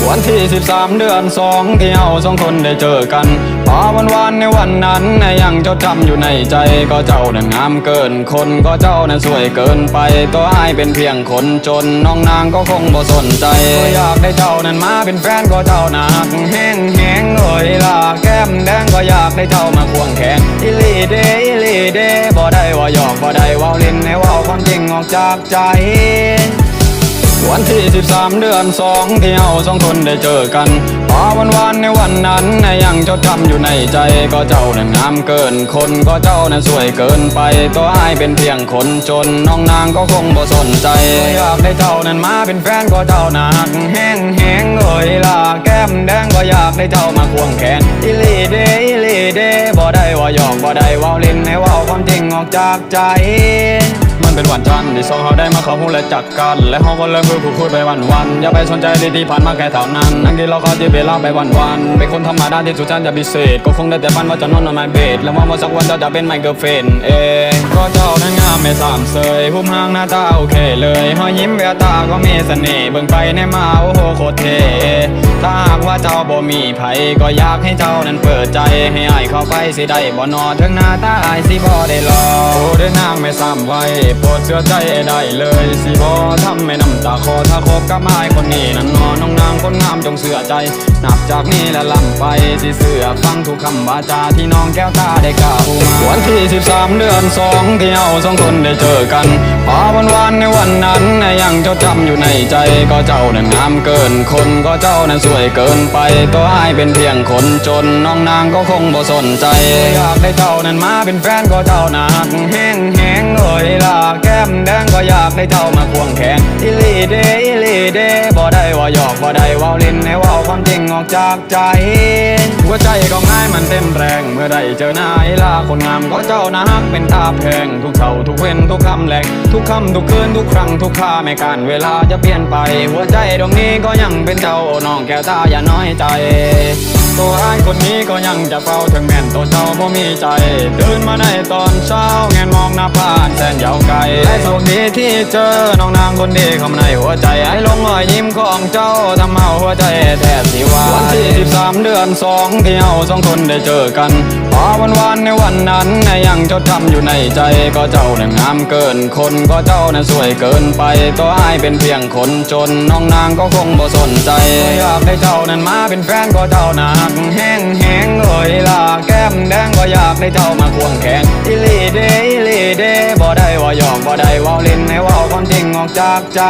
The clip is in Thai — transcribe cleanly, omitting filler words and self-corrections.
วันที่13เดือน2ที่เราสองคนได้เจอกันพอวันในวันนั้นยังจดจำอยู่ในใจก็เจ้านั้นงามเกินคนก็เจ้านั้นสวยเกินไปตัวอ้ายเป็นเพียงคนจนน้องนางก็คงบ่สนใจก็อยากได้เจ้านั้นมาเป็นแฟนก็เจ้าหนักแห้งเอ่ยล่ะแก้มแดงก็อยากได้เจ้ามาควงแขนอิลีเดบ่ได้ว่าหยอกบ่ได้ว่าเล่นให้ว่าความจริงออกจากใจวันที่13เดือน2ที่เราสองคนได้เจอกันพอวันในวันนั้นยังจดจำอยู่ในใจก็เจ้านั้นงามเกินคนก็เจ้านั้นสวยเกินไปตัวอ้ายเป็นเพียงคนจนน้องนางก็คงบ่สนใจอยากได้เจ้านั้นมาเป็นแฟนก็เจ้าหนักแห้งเอ่ยล่ะแก้มแดงก็อยากได้เจ้ามาควงแขนอิลีเดบ่ได้ว่าหยอกบ่ได้ว่าเล่นให้ว่าความจริงออกจากใจมันเป็นวันจันทร์ที่สองเขาได้มาเข้าหูและจักกันและเขาก็เริ่มพูดไปวันอย่าไปสนใจที่ผ่านมาแค่เท่านั้นนั่งกินเราก็ที่เวลาไปวันเป็นคนธรรมดาที่สุดฉันจะพิเศษก็คงได้แต่ฝันว่าจะนอนในเบดแล้วว่าสักวันเจ้าจะเป็นไมเคิลเฟนก็เจ้านั้นงามไม่สามเสยหุ้มห่างหน้าตาโอเคเลยหอยยิ้มแววตาก็มีเสน่ห์เบิ่งไปในมาโอ้โหโคตรเท่ถ้าหากว่าเจ้าบ่มีไผก็อยากให้เจ้านั้นเปิดใจให้อ้ายเข้าไปสิได้บ่นอถึงหน้าตาอ้ายสิบ่ได้รอโอ้เดินนางไม่ซ้ำไว้โปรดเชื่อใจได้เลยสิบ่ทำให้น้ำตาคอถ้าคบกับอ้ายคนนี้นั้นนอนน้องนางคนงามจงเชื่อใจนับจากนี้และล่ำไปสิเชื่อฟังทุกคำวาจาที่น้องแก้วตาได้กล่าวมาวันที่13เดือน2ที่เราสองคนได้เจอกันพอวันในวันนั้นยังจดจำอยู่ในใจก็เจ้านั้นงามเกินคนก็เจ้านั้นสวยเกินไปตัวอ้ายเป็นเพียงคนจนน้องนางก็คงบ่สนใจอยากได้เจ้านั้นมาเป็นแฟนก็เจ้าหนักแห้งเอ่ยล่ะแก้มแดงก็อยากได้เจ้ามาควงแขนอิลีเดบ่ได้ว่าหยอกบ่ได้ว่าเล่นให้ว่าความจริงออกจากใจหัวใจของอ้ายมันเต้นแรงเมื่อได้เจอหน้าล่ะคนงามก็เจ้านะฮักเป็นตาแพงทุกเช้าทุกเว้นทุกคำแหลกทุกคำทุกคืนทุกครั้งทุกค่าไม่การเวลาจะเปลี่ยนไปหัวใจดวงนี้ก็ยังเป็นเจ้าน้องแก้วตาอย่าน้อยใจตัวอ้ายคนนี้ก็ยังจะเฝ้าถึงแม่นตัวเจ้าบ่มีใจตื่นมาในตอนเช้าแงนมองหน้าบ้านแสนยาวไกลและโชคดีที่เจอน้องนางคนดีเข้ามาในหัวใจให้ลงรอยยิ้มของเจ้าทำเอาหัวใจแทบสิวายวันที่13เดือน2ที่เราสองคนได้เจอกันพอวันในวันนั้นยังจดจำอยู่ในใจก็เจ้านั้นงามเกินคนก็เจ้านั้นสวยเกินไปตัวอ้ายเป็นเพียงคนจนน้องนางก็คงบ่สนใจอยากได้เจ้านั้นมาเป็นแฟนก็เจ้าหนักแห้งเอ่ยล่ะแก้มแดงก็อยากได้เจ้ามาควงแขนอิลีเดบ่ได้ว่าหยอกบ่ได้ว่าเล่นให้ว่าความจริงออกจากใจ